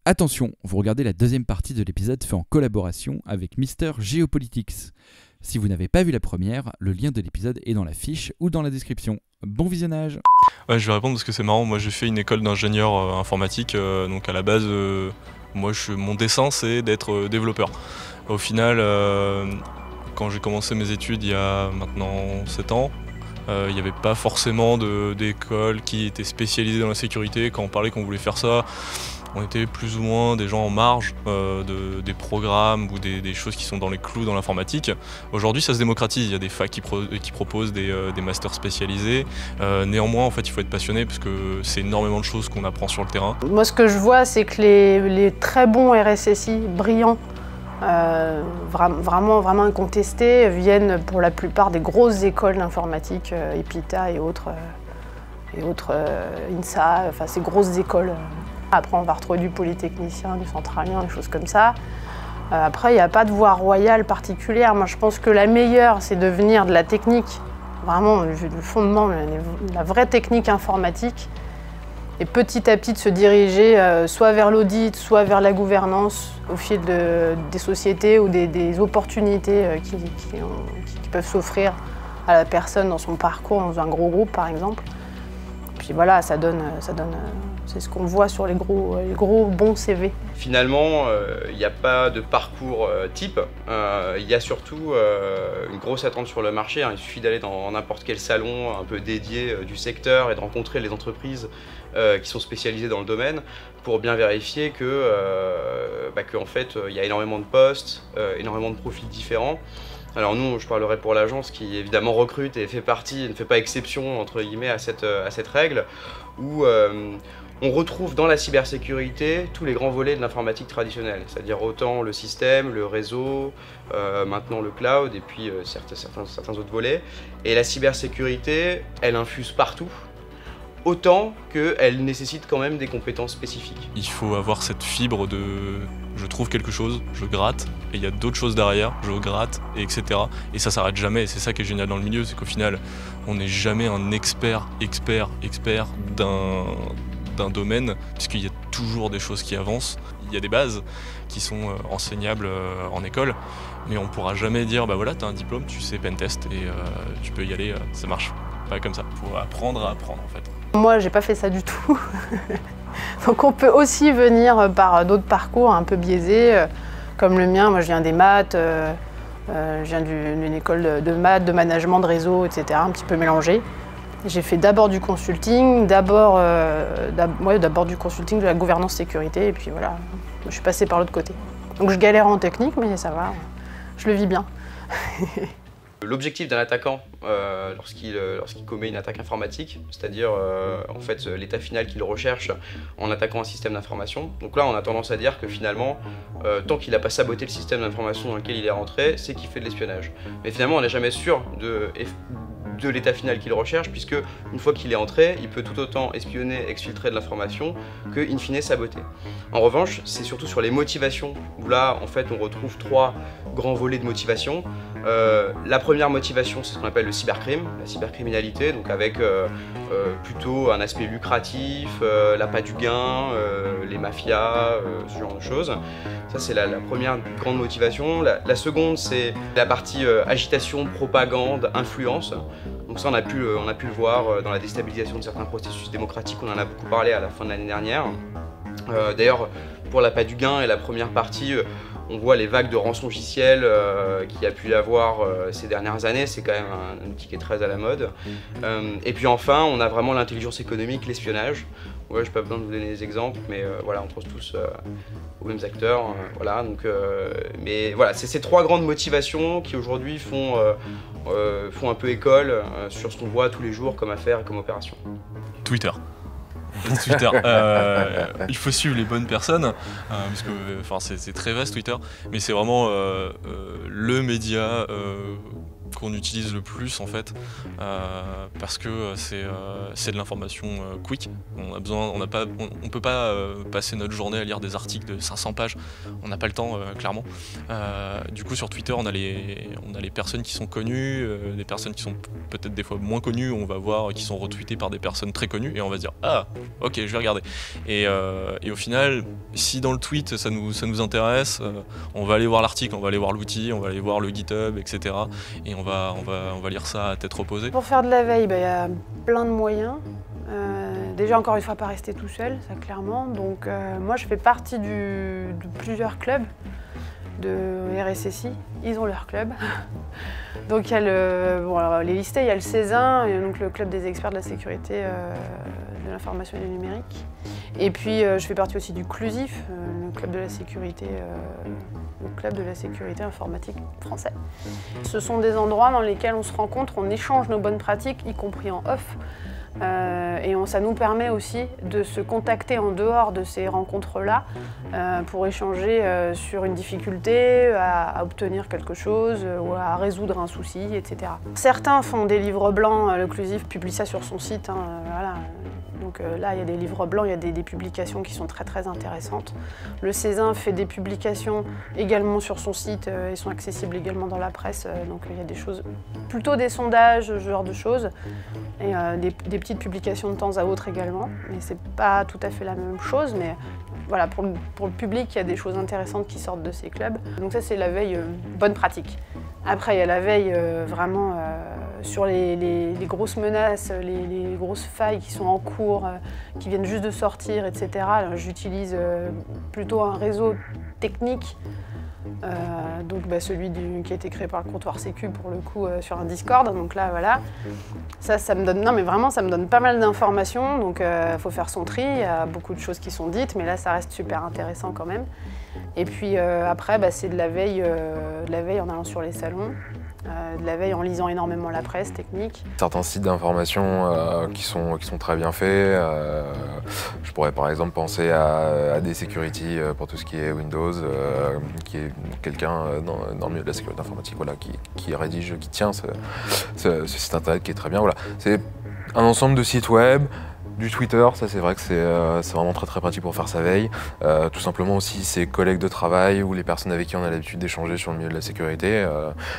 Attention, vous regardez la deuxième partie de l'épisode fait en collaboration avec Mister Geopolitics. Si vous n'avez pas vu la première, le lien de l'épisode est dans la fiche ou dans la description. Bon visionnage. Ouais, je vais répondre parce que c'est marrant. Moi, j'ai fait une école d'ingénieur informatique, donc à la base, mon dessein, c'est d'être développeur. Au final, quand j'ai commencé mes études il y a maintenant 7 ans, il n'y avait pas forcément d'école qui était spécialisée dans la sécurité. Quand on parlait qu'on voulait faire ça, on était plus ou moins des gens en marge des programmes ou des choses qui sont dans les clous dans l'informatique. Aujourd'hui, ça se démocratise. Il y a des facs qui proposent des masters spécialisés. Néanmoins, en fait, il faut être passionné parce que c'est énormément de choses qu'on apprend sur le terrain. Moi, ce que je vois, c'est que les très bons RSSI, brillants, vraiment incontestés, viennent pour la plupart des grosses écoles d'informatique, EPITA et autres INSA, enfin ces grosses écoles. Après, on va retrouver du polytechnicien, du centralien, des choses comme ça. Après, il n'y a pas de voie royale particulière. Moi, je pense que la meilleure, c'est de venir de la technique, vraiment le fondement, la vraie technique informatique, et petit à petit de se diriger soit vers l'audit, soit vers la gouvernance, au fil des sociétés ou des opportunités qui peuvent s'offrir à la personne dans son parcours, dans un gros groupe, par exemple. Puis voilà, ça donne c'est ce qu'on voit sur les gros bons CV. Finalement, il n'y a pas de parcours type, il y a surtout une grosse attente sur le marché. Il suffit d'aller dans n'importe quel salon un peu dédié du secteur et de rencontrer les entreprises qui sont spécialisées dans le domaine pour bien vérifier qu'en fait, il y a énormément de postes, énormément de profils différents. Alors nous, je parlerai pour l'agence qui évidemment recrute et ne fait pas exception entre guillemets à cette règle, où on retrouve dans la cybersécurité tous les grands volets de l'informatique traditionnelle, c'est-à-dire autant le système, le réseau, maintenant le cloud et puis certains autres volets. Et la cybersécurité, elle infuse partout, autant qu'elle nécessite quand même des compétences spécifiques. Il faut avoir cette fibre de je trouve quelque chose, je gratte, et il y a d'autres choses derrière, je gratte, etc. Et ça s'arrête jamais, et c'est ça qui est génial dans le milieu, c'est qu'au final, on n'est jamais un expert d'un domaine, puisqu'il y a toujours des choses qui avancent. Il y a des bases qui sont enseignables en école, mais on ne pourra jamais dire, bah voilà, tu as un diplôme, tu sais pentest, et tu peux y aller, ça marche pas comme ça. Il faut apprendre à apprendre, en fait. Moi, j'ai pas fait ça du tout. Donc on peut aussi venir par d'autres parcours un peu biaisés, comme le mien. Moi je viens des maths, je viens d'une école de maths, de management, de réseau, etc. Un petit peu mélangé. J'ai fait d'abord du consulting, d'abord du consulting, de la gouvernance sécurité, et puis voilà, je suis passée par l'autre côté. Donc je galère en technique, mais ça va, je le vis bien. L'objectif d'un attaquant lorsqu'il commet une attaque informatique, c'est-à-dire en fait l'état final qu'il recherche en attaquant un système d'information. Donc là on a tendance à dire que finalement, tant qu'il n'a pas saboté le système d'information dans lequel il est rentré, c'est qu'il fait de l'espionnage. Mais finalement on n'est jamais sûr de l'état final qu'il recherche, puisque une fois qu'il est entré, il peut tout autant espionner, exfiltrer de l'information que in fine saboter. En revanche, c'est surtout sur les motivations où là en fait on retrouve 3 grands volets de motivation. La première motivation, c'est ce qu'on appelle le cybercrime, la cybercriminalité, donc avec plutôt un aspect lucratif, l'appât du gain, les mafias, ce genre de choses. Ça c'est la première grande motivation. La seconde, c'est la partie agitation, propagande, influence. Donc ça on a pu le voir dans la déstabilisation de certains processus démocratiques, on en a beaucoup parlé à la fin de l'année dernière. D'ailleurs, pour l'appât du gain et la première partie, on voit les vagues de rançongiciel qu'il y a pu y avoir ces dernières années, c'est quand même un outil qui est très à la mode. Et puis enfin, on a vraiment l'intelligence économique, l'espionnage. Ouais, je n'ai pas besoin de vous donner des exemples, mais voilà, on pense tous aux mêmes acteurs. Voilà, donc, mais voilà, c'est ces 3 grandes motivations qui aujourd'hui font un peu école sur ce qu'on voit tous les jours comme affaire et comme opération. Twitter. Il faut suivre les bonnes personnes, parce que c'est très vaste Twitter, mais c'est vraiment le média qu'on utilise le plus en fait, parce que c'est de l'information quick. On peut pas passer notre journée à lire des articles de 500 pages, on n'a pas le temps clairement. Du coup sur Twitter on a les personnes qui sont connues, des personnes qui sont peut-être des fois moins connues, on va voir qui sont retweetées par des personnes très connues et on va se dire ah ok je vais regarder. Et au final si dans le tweet ça nous intéresse, on va aller voir l'article, on va aller voir l'outil, on va aller voir le GitHub, etc. Et on va lire ça à tête reposée. Pour faire de la veille, y a plein de moyens. Déjà, encore une fois, pas rester tout seul, ça clairement. Donc moi, je fais partie de plusieurs clubs de RSSI. Ils ont leur club. Donc il y a les listés, il y a le CESIN, donc le club des experts de la sécurité de l'information et du numérique. Et puis je fais partie aussi du CLUSIF, le club de la sécurité informatique français. Ce sont des endroits dans lesquels on se rencontre, on échange nos bonnes pratiques, y compris en off. Et ça nous permet aussi de se contacter en dehors de ces rencontres-là pour échanger sur une difficulté, à obtenir quelque chose ou à résoudre un souci, etc. Certains font des livres blancs, le CLUSIF publie ça sur son site, voilà. Donc là, il y a des livres blancs, il y a des publications qui sont très très intéressantes. Le CESIN fait des publications également sur son site et sont accessibles également dans la presse. Donc il y a des choses, plutôt des sondages, ce genre de choses. Et des petites publications de temps à autre également. Mais c'est pas tout à fait la même chose. Mais voilà, pour le public, il y a des choses intéressantes qui sortent de ces clubs. Donc ça, c'est la veille bonne pratique. Après, il y a la veille vraiment sur les grosses menaces, les grosses failles qui sont en cours, qui viennent juste de sortir, etc. J'utilise plutôt un réseau technique, donc celui qui a été créé par le comptoir Sécu pour le coup sur un Discord. Donc là, voilà, ça me donne, non mais vraiment, ça me donne pas mal d'informations. Donc faut faire son tri, il y a beaucoup de choses qui sont dites, mais là, ça reste super intéressant quand même. Et puis après, c'est de la veille en allant sur les salons, de la veille en lisant énormément la presse technique. Certains sites d'information qui sont très bien faits. Je pourrais par exemple penser à AD Security pour tout ce qui est Windows, qui est quelqu'un dans le milieu de la sécurité informatique, voilà, qui rédige, qui tient ce site internet qui est très bien. Voilà. C'est un ensemble de sites web. Du Twitter, ça c'est vrai que c'est vraiment très pratique pour faire sa veille. Tout simplement aussi ses collègues de travail ou les personnes avec qui on a l'habitude d'échanger sur le milieu de la sécurité.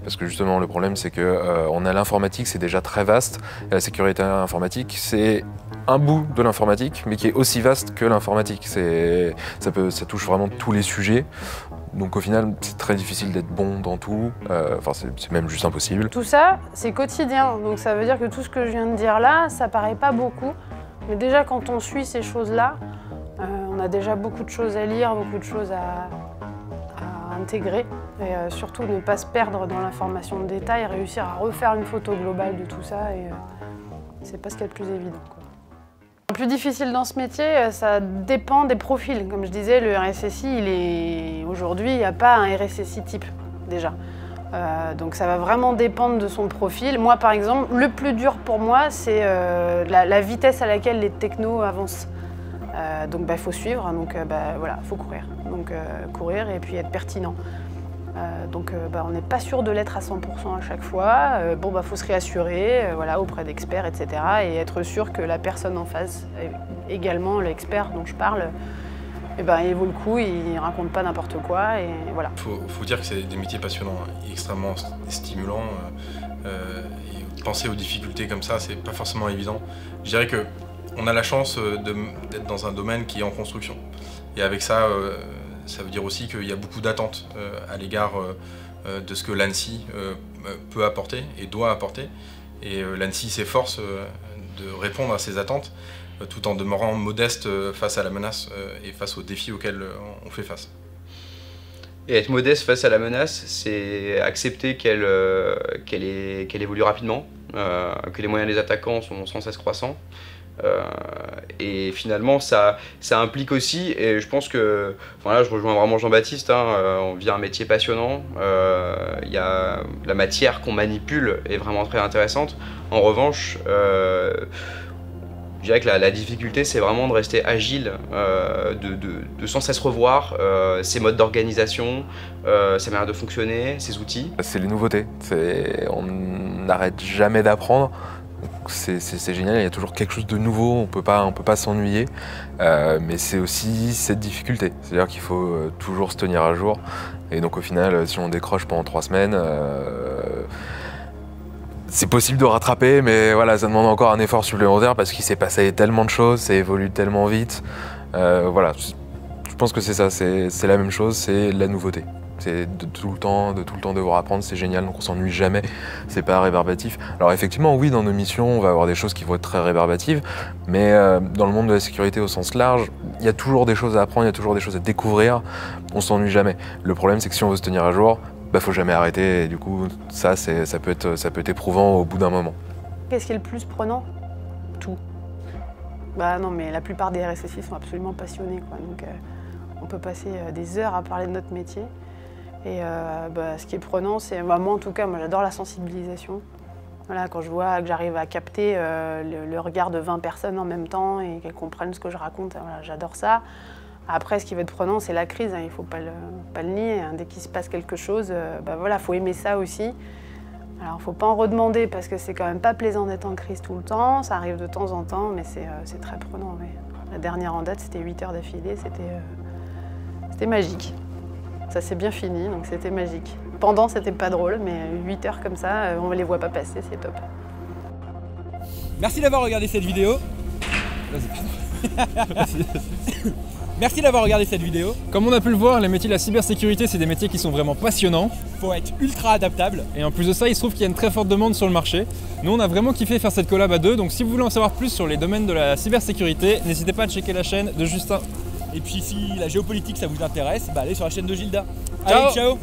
Parce que justement le problème c'est que on a l'informatique, c'est déjà très vaste. Et la sécurité informatique, c'est un bout de l'informatique, mais qui est aussi vaste que l'informatique. Ça touche vraiment tous les sujets. Donc au final, c'est très difficile d'être bon dans tout. Enfin, c'est même juste impossible. Tout ça, c'est quotidien. Donc ça veut dire que tout ce que je viens de dire là, ça paraît pas beaucoup. Mais déjà, quand on suit ces choses-là, on a déjà beaucoup de choses à lire, beaucoup de choses à intégrer. Et surtout, ne pas se perdre dans l'information de détail, réussir à refaire une photo globale de tout ça. Et c'est pas ce qu'il y a de plus évident, quoi. Le plus difficile dans ce métier, ça dépend des profils. Comme je disais, le RSSI, aujourd'hui, il n'y a pas un RSSI type, déjà. Donc ça va vraiment dépendre de son profil. Moi par exemple, le plus dur pour moi c'est la vitesse à laquelle les technos avancent. Donc il faut suivre, donc voilà, faut courir. Donc courir et puis être pertinent. Donc on n'est pas sûr de l'être à 100% à chaque fois. Faut se réassurer voilà, auprès d'experts, etc. Et être sûr que la personne en face, également l'expert dont je parle, il vaut le coup, il ne raconte pas n'importe quoi, et voilà. Faut dire que c'est des métiers passionnants, extrêmement stimulants. Et penser aux difficultés comme ça, c'est pas forcément évident. Je dirais qu'on a la chance d'être dans un domaine qui est en construction. Et avec ça, ça veut dire aussi qu'il y a beaucoup d'attentes à l'égard de ce que l'ANSSI peut apporter et doit apporter. Et l'ANSSI s'efforce de répondre à ces attentes, tout en demeurant modeste face à la menace et face aux défis auxquels on fait face. Et être modeste face à la menace, c'est accepter qu'elle évolue rapidement, que les moyens des attaquants sont sans cesse croissants. Et finalement, ça implique aussi, et je pense que, là je rejoins vraiment Jean-Baptiste, on vit un métier passionnant, la matière qu'on manipule est vraiment très intéressante. En revanche, Je dirais que la difficulté, c'est vraiment de rester agile, de sans cesse revoir ses modes d'organisation, ses manières de fonctionner, ses outils. C'est les nouveautés, on n'arrête jamais d'apprendre. C'est génial, il y a toujours quelque chose de nouveau, on peut pas s'ennuyer, mais c'est aussi cette difficulté, c'est-à-dire qu'il faut toujours se tenir à jour, et donc au final, si on décroche pendant 3 semaines, c'est possible de rattraper, mais voilà, ça demande encore un effort supplémentaire parce qu'il s'est passé tellement de choses, ça évolue tellement vite, voilà, je pense que c'est ça, c'est la même chose, c'est la nouveauté. C'est de tout le temps devoir apprendre, c'est génial, donc on s'ennuie jamais, c'est pas rébarbatif. Alors effectivement, oui, dans nos missions, on va avoir des choses qui vont être très rébarbatives, mais dans le monde de la sécurité au sens large, il y a toujours des choses à apprendre, il y a toujours des choses à découvrir, on s'ennuie jamais. Le problème, c'est que si on veut se tenir à jour, bah faut jamais arrêter, et du coup, ça peut être éprouvant au bout d'un moment. Qu'est-ce qui est le plus prenant? Tout. Bah non, mais la plupart des RSSI sont absolument passionnés, quoi. Donc on peut passer des heures à parler de notre métier. Et ce qui est prenant, c'est moi en tout cas, moi j'adore la sensibilisation. Voilà, quand je vois que j'arrive à capter le regard de 20 personnes en même temps et qu'elles comprennent ce que je raconte, voilà, j'adore ça. Après, ce qui va être prenant, c'est la crise, hein, il ne faut pas le nier. Hein. Dès qu'il se passe quelque chose, voilà, faut aimer ça aussi. Alors, il ne faut pas en redemander parce que c'est quand même pas plaisant d'être en crise tout le temps. Ça arrive de temps en temps, mais c'est très prenant. Ouais. La dernière en date, c'était 8 heures d'affilée, c'était magique. Ça s'est bien fini, donc c'était magique. Pendant, c'était pas drôle, mais 8 heures comme ça, on ne les voit pas passer, c'est top. Merci d'avoir regardé cette vidéo. Merci d'avoir regardé cette vidéo. Comme on a pu le voir, les métiers de la cybersécurité, c'est des métiers qui sont vraiment passionnants. Faut être ultra adaptable. Et en plus de ça, il se trouve qu'il y a une très forte demande sur le marché. Nous, on a vraiment kiffé faire cette collab à deux, donc si vous voulez en savoir plus sur les domaines de la cybersécurité, n'hésitez pas à checker la chaîne de Justin. Et puis si la géopolitique ça vous intéresse, allez sur la chaîne de Gilda. Ciao. Allez, ciao.